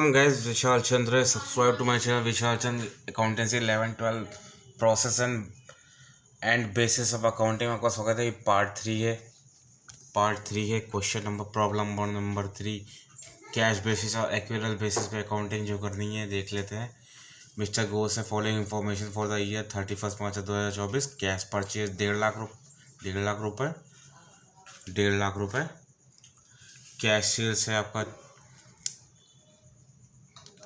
Welcome guys, Vishal Chandra. Subscribe to my channel Vishal Chandra Accountancy 11-12 Process and Basis of Accounting। आपका स्वागत है। ये part three है। Question number problem number 3 cash basis और accrual basis पे accounting जो करनी है देख लेते हैं। मिस्टर गोस है following information for the year 31 March 2024। Cash purchase 1.5 lakh रुपये।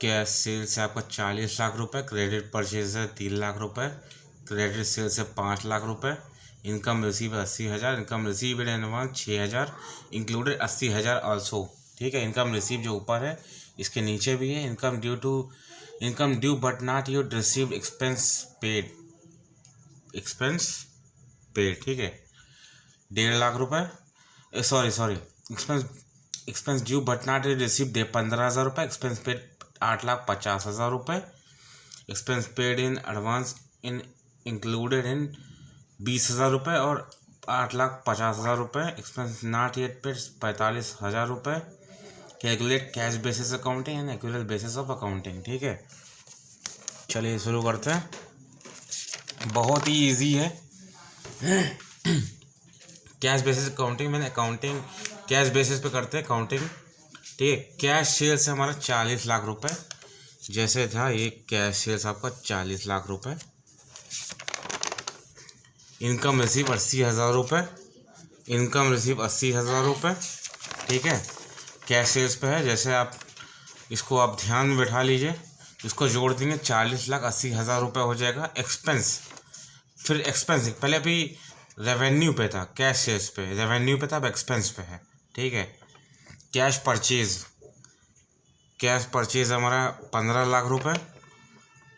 कैश सेल्स है आपका 40 लाख रुपए। क्रेडिट परचेज है 3 लाख रुपए। क्रेडिट सेल्स है 5 लाख रुपए। इनकम रिसीव है 80,000। Income receive in advance 6,000 included 80,000 also. ठीक है, इनकम रिसीव जो ऊपर है इसके नीचे भी है। Income due but not you'd received expense paid. ठीक है, 1.5 लाख रुपए। Sorry expense due but not received 15,000 रुपये। एक्सपेंस पेड 8,50,000 रुपये। Expense paid in advance included in 20,000 रुपये और 8,50,000 रुपये। एक्सपेंस नॉट येट पेड 45,000 रुपये। Calculate cash basis accounting and accrual basis of accounting. ठीक है, चलिए शुरू करते हैं। बहुत ही इजी है। कैश बेसिस अकाउंटिंग मैंने अकाउंटिंग कैश बेसिस पे करते हैं अकाउंटिंग। ठीक है, कैश सेल्स है हमारा 40 लाख रुपए। जैसे था ये कैश सेल्स आपका 40 लाख रुपए। इनकम रिसीव 80,000 रुपये। ठीक है, कैश सेल्स पे है। जैसे आप इसको आप ध्यान में बैठा लीजिए, इसको जोड़ देंगे 40,80,000 रुपये हो जाएगा। फिर एक्सपेंस पहले अभी रेवेन्यू पे था, कैश सेल्स पे रेवेन्यू पे था, अब एक्सपेंस पे है। ठीक है, कैश परचेज हमारा 15 लाख रुपए।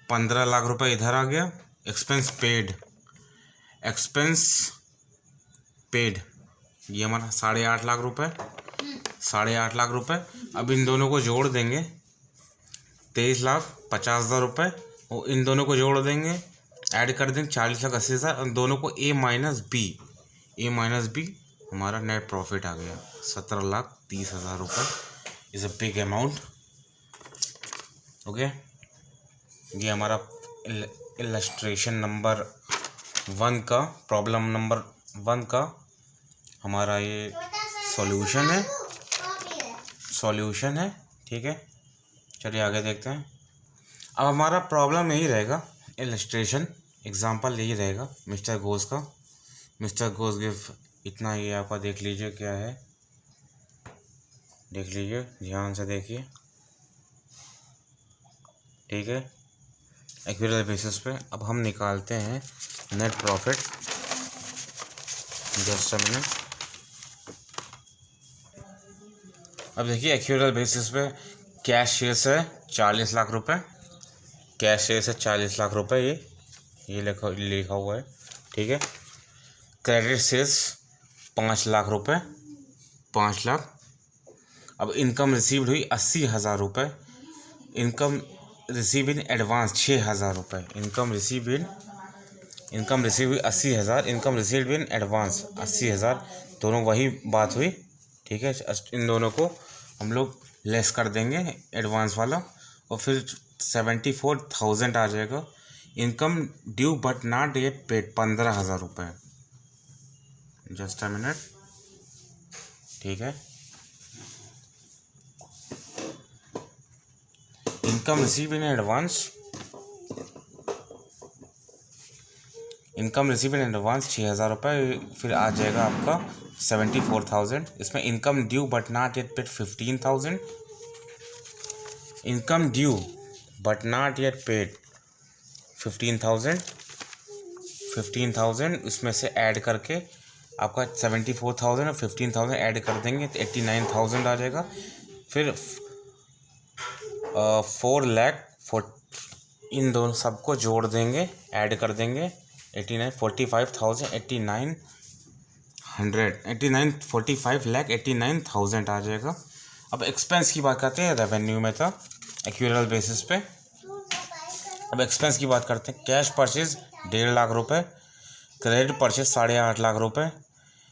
15 लाख रुपए इधर आ गया। एक्सपेंस पेड ये हमारा 8.5 लाख रुपए। 8.5 लाख रुपए। अब इन दोनों को जोड़ देंगे 23,50,000 रुपये। और इन दोनों को जोड़ देंगे, ऐड कर देंगे 40,80,000 और दोनों को ए माइनस बी हमारा नेट प्रॉफिट आ गया 17,30,000 रुपये। Is a big amount. Okay, ये हमारा इलस्ट्रेशन नंबर 1 का प्रॉब्लम नंबर 1 का हमारा ये सॉल्यूशन है। ठीक है, चलिए आगे देखते हैं। अब हमारा प्रॉब्लम यही रहेगा, इलस्ट्रेशन एग्जांपल यही रहेगा मिस्टर गोस गिव इतना। ये आपका देख लीजिए क्या है, देख लीजिए ध्यान से देखिए। ठीक है, एक्यूरल बेसिस पे अब हम निकालते हैं net profit. Just a minute. अब देखिए एक्यूरल बेसिस पे कैश शेयर्स है 40 लाख रुपए। ये लिखा हुआ है। ठीक है, क्रेडिट सेल्स 5 लाख रुपए। 5 लाख। अब इनकम रिसीव्ड हुई 80,000 रुपये। इनकम रिसीव इन एडवांस 6,000 रुपये। इनकम रिसीव हुई 80,000। Income received in advance 80,000। दोनों वही बात हुई। ठीक है, इन दोनों को हम लोग लेस कर देंगे एडवांस वाला और फिर 74,000 आ जाएगा। Income due but not yet paid 15,000 रुपये। Just a minute. ठीक है, इनकम रिसीव इन एडवांस 6,000 रुपये। फिर आ जाएगा आपका 74,000। इसमें income due but not yet paid 15,000। Income due but not yet paid 15,000 इसमें से ऐड करके आपका 74,000 और 15,000 ऐड कर देंगे तो 89,000 आ जाएगा। फिर 4 लाख इन दोनों सबको जोड़ देंगे, ऐड कर देंगे 45,000 आ जाएगा। अब एक्सपेंस की बात करते हैं, रेवेन्यू में था एक्यूरल बेसिस पे। अब एक्सपेंस की बात करते हैं। कैश परचेज 1.5 लाख रुपए। क्रेडिट परचेज 8.5 लाख रुपए।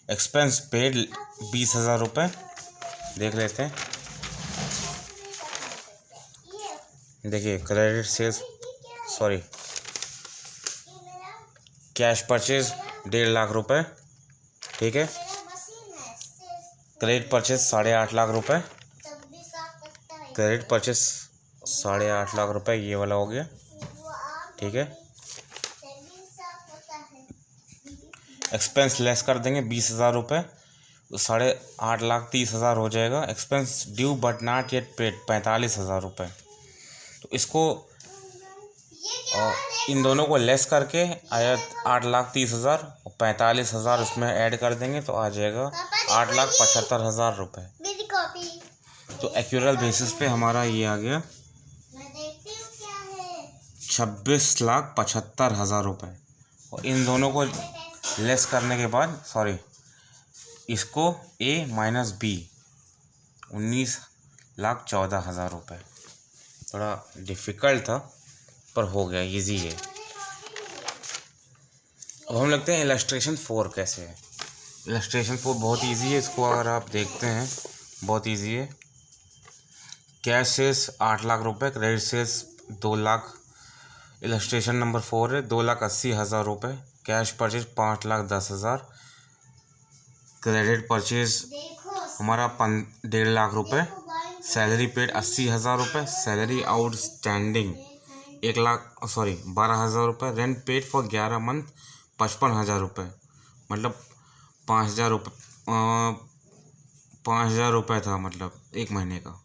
एक्सपेंस पेड 20,000 रुपये। देख लेते हैं। देखिए credit sales sorry cash purchase 1.5 lakh रुपए, ठीक है। क्रेडिट परचेज 8.5 लाख रुपए, क्रेडिट परचेज 8.5 लाख रुपए, ये वाला हो गया, ठीक है। एक्सपेंस लेस कर देंगे 20,000 रुपये, 8,30,000 हो जाएगा। Expense due but not yet paid 45,000 रुपये। तो इसको इन दोनों को लेस करके आया 8,30,000 और 45,000 उसमें ऐड कर देंगे तो आ जाएगा 8,75,000 रुपये। तो एक्यूरल बेसिस पे हमारा ये आ गया 26,75,000 रुपये। और इन दोनों को लेस करने के बाद इसको A माइनस B 19,14,000 रुपये। थोड़ा डिफ़िकल्ट था पर हो गया, इजी है। अब हम लगते हैं इलस्ट्रेशन 4 कैसे है। इलस्ट्रेशन 4 बहुत इजी है, इसको अगर आप देखते हैं बहुत इजी है। कैश सेल्स 8 लाख रुपए, credit sales 2 lakh. Illustration number 4 है 2,80,000 रुपये। Cash purchase 5,10,000। क्रेडिट परचेज हमारा 1.5 लाख रुपए। सैलरी पेड 80,000 रुपये। सैलरी आउटस्टैंडिंग 12,000 रुपये। रेंट पेड फॉर 11 मंथ 55,000 रुपये, मतलब 5,000 रुपये 5,000 रुपये था, मतलब 1 महीने का,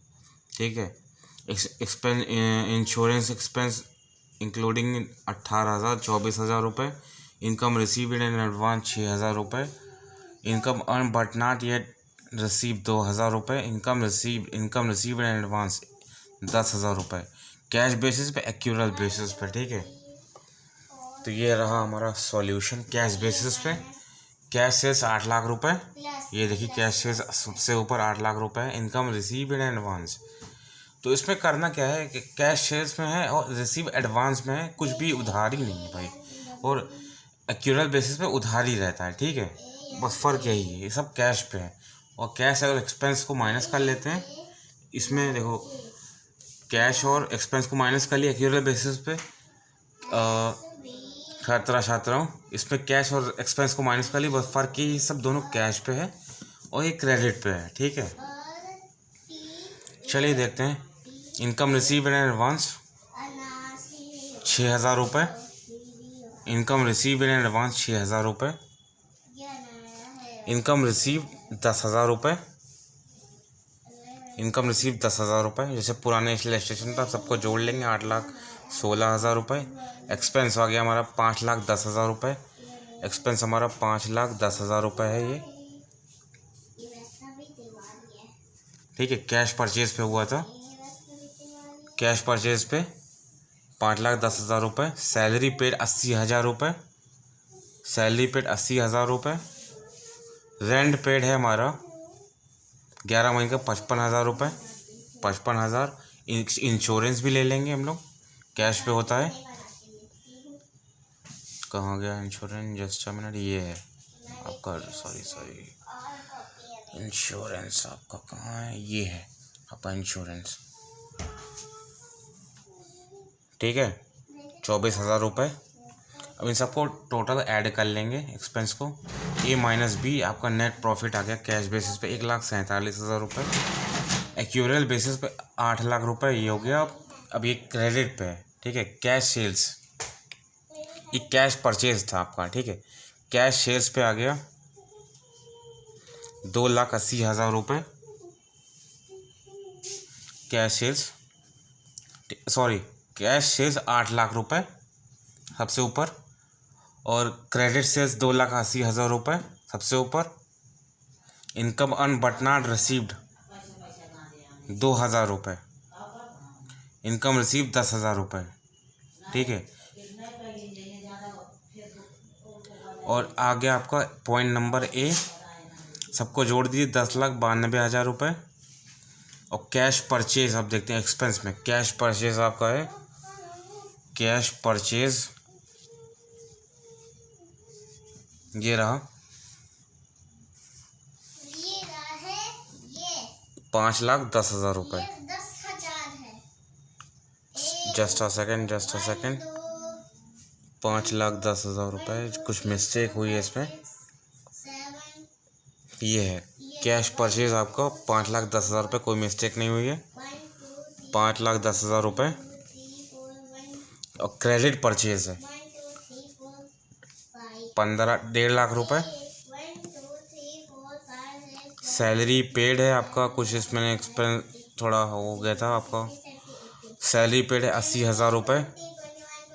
ठीक है। एक्सपेंस इंश्योरेंस एक्सपेंस इंक्लूडिंग 18,000 24,000 रुपये। इनकम रिसीव्ड इन एडवांस 6,000 रुपये। Income earn but not yet receive 2,000 रुपये। इनकम रिसीव्ड इन एडवांस 10,000 रुपये। कैश बेसिस पे, एक्यूरल बेसिस पे, ठीक है। तो ये रहा हमारा सॉल्यूशन कैश बेसिस पे। कैश सेल्स 8 लाख रुपए, ये देखिए कैश सेल्स सबसे ऊपर 8 लाख रुपए है। इनकम रिसीव इन एडवांस, तो इसमें करना क्या है कि कैश सेल्स में है और रिसीव एडवांस में है, कुछ भी उधार ही नहीं है भाई। और एक्यूरल बेसिस पे उधार ही रहता है, ठीक है। बस फ़र्क यही है, ये सब कैश पे है। और कैश अगर एक्सपेंस को माइनस कर लेते हैं, इसमें देखो कैश और एक्सपेंस को माइनस कर लिया एक्यूरल बेसिस पे। छात्रा इसमें कैश और एक्सपेंस को माइनस कर लिया, बस फ़र्क ये सब दोनों कैश पे है और ये क्रेडिट पे है, ठीक है। चलिए देखते हैं। इनकम रिसीव इन एडवांस 6,000 रुपये। इनकम रिसीव इन एडवांस 6,000 रुपये। इनकम रिसीव 10,000 रुपये। इनकम रिसीव 10,000 रुपये, जैसे पुराने इलस्ट्रेशन था सबको जोड़ लेंगे 8,16,000 रुपये। एक्सपेंस आ गया हमारा 5,10,000 रुपये। एक्सपेंस हमारा 5,10,000 रुपये है ये, ठीक है। कैश परचेज पे हुआ था, कैश परचेज पे 5,10,000 रुपये। सैलरी पेड 80,000 रुपये। सैलरी पेड 80,000 रुपये। रेंट पेड है हमारा 11 महीने का 55,000 रुपये, 55,000। इंश्योरेंस भी ले लेंगे हम लोग, कैश पे होता है। कहाँ गया इंश्योरेंस, जस्ट अ मिनट, ये है आपका, सॉरी इंश्योरेंस आपका कहाँ है, ये है आपका इंश्योरेंस, ठीक है। 24,000 रुपये। अब इन सबको टोटल ऐड कर लेंगे एक्सपेंस को। A माइनस B आपका नेट प्रॉफिट आ गया कैश बेसिस पे 1,47,000 रुपये। एक्यूरल बेसिस पे 8 लाख रुपये, ये हो गया। अब ये क्रेडिट पे है, ठीक है। कैश सेल्स, ये कैश परचेज था आपका, ठीक है। कैश सेल्स पे आ गया 2,80,000 रुपये। Cash sales cash sales 8 lakh रुपये सबसे ऊपर। और क्रेडिट सेल्स 2,80,000 रुपये सबसे ऊपर। Income earn but not received 2,000 रुपये। इनकम रिसीव 10,000 रुपये, ठीक है। और आगे आपका पॉइंट नंबर A, सबको जोड़ दीजिए 10,92,000 रुपये। और कैश परचेज अब देखते हैं एक्सपेंस में। कैश परचेज आपका है, कैश परचेज ये रहा 5,10,000 रुपये। जस्ट अ सेकेंड 5,10,000 रुपये, कुछ मिस्टेक हुई है इसमें। ये है कैश परचेज आपका 5,10,000 रुपये, कोई मिस्टेक नहीं हुई है। 5,10,000 रुपये और क्रेडिट परचेज है 1.5 लाख रुपए। सैलरी पेड है आपका, कुछ इसमें एक्सपेंस थोड़ा हो गया था आपका। सैलरी पेड है 80,000 रुपये।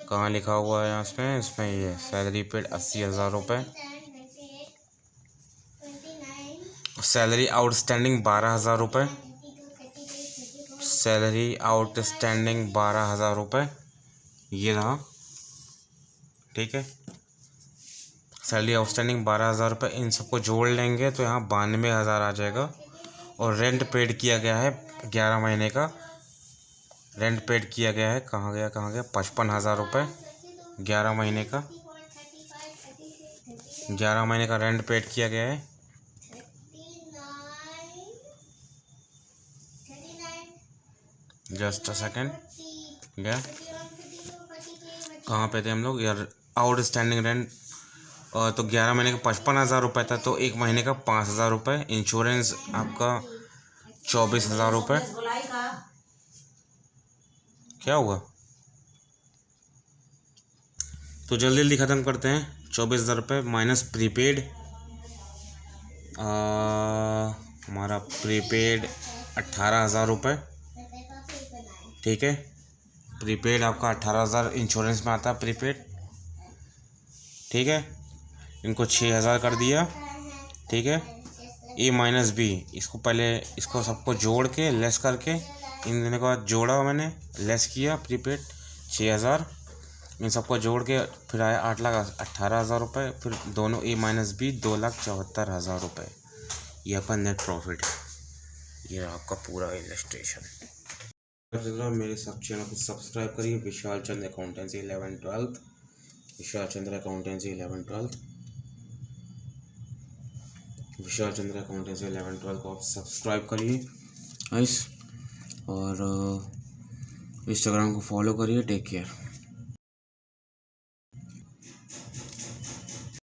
कहाँ लिखा हुआ है यहाँ इसमें ये सैलरी पेड 80,000 रुपये। सैलरी आउटस्टैंडिंग 12,000 रुपये। सैलरी आउटस्टैंडिंग 12,000 रुपये ये रहा, ठीक है। सैलरी आउटस्टैंडिंग 12,000 रुपये, इन सबको जोड़ लेंगे तो यहाँ 92,000 आ जाएगा। और रेंट पेड किया गया है 11 महीने का, रेंट पेड किया गया है, कहाँ गया 55,000 रुपये 11 महीने का। 11 महीने का रेंट पेड किया गया है। जस्ट अ सेकेंड, क्या कहाँ पे थे हम लोग यार, आउटस्टैंडिंग रेंट। और तो 11 महीने का 55,000 रुपये था, तो एक महीने का 5,000 रुपये। इंश्योरेंस आपका 24,000 रुपये। क्या हुआ, तो जल्दी जल्दी ख़त्म करते हैं। 24,000 रुपये माइनस प्रीपेड, हमारा प्रीपेड 18,000 रुपये, ठीक है। प्रीपेड आपका 18,000 इंश्योरेंस में आता है प्रीपेड, ठीक है। इनको 6,000 कर दिया, ठीक है। ए माइनस बी, इसको पहले इसको सबको जोड़ के लेस करके, इन दोनों के बाद जोड़ा मैंने, लेस किया प्रीपेड 6,000, इन सबको जोड़ के फिर आया 8,18,000 रुपये। फिर दोनों ए माइनस बी 2,74,000 रुपये। ये आपका नेट प्रॉफिट है। ये आपका पूरा इलस्ट्रेशन। मेरे सब चैनल को सब्सक्राइब करिए। विशाल चंद्र अकाउंटेंसी 11-12, विशाल चंद्र अकाउंटेंसी 11-12, विशाल चंद्र अकाउंटेंसी 11-12 को आप सब्सक्राइब करिए गाइस, और इंस्टाग्राम को फॉलो करिए। Take care.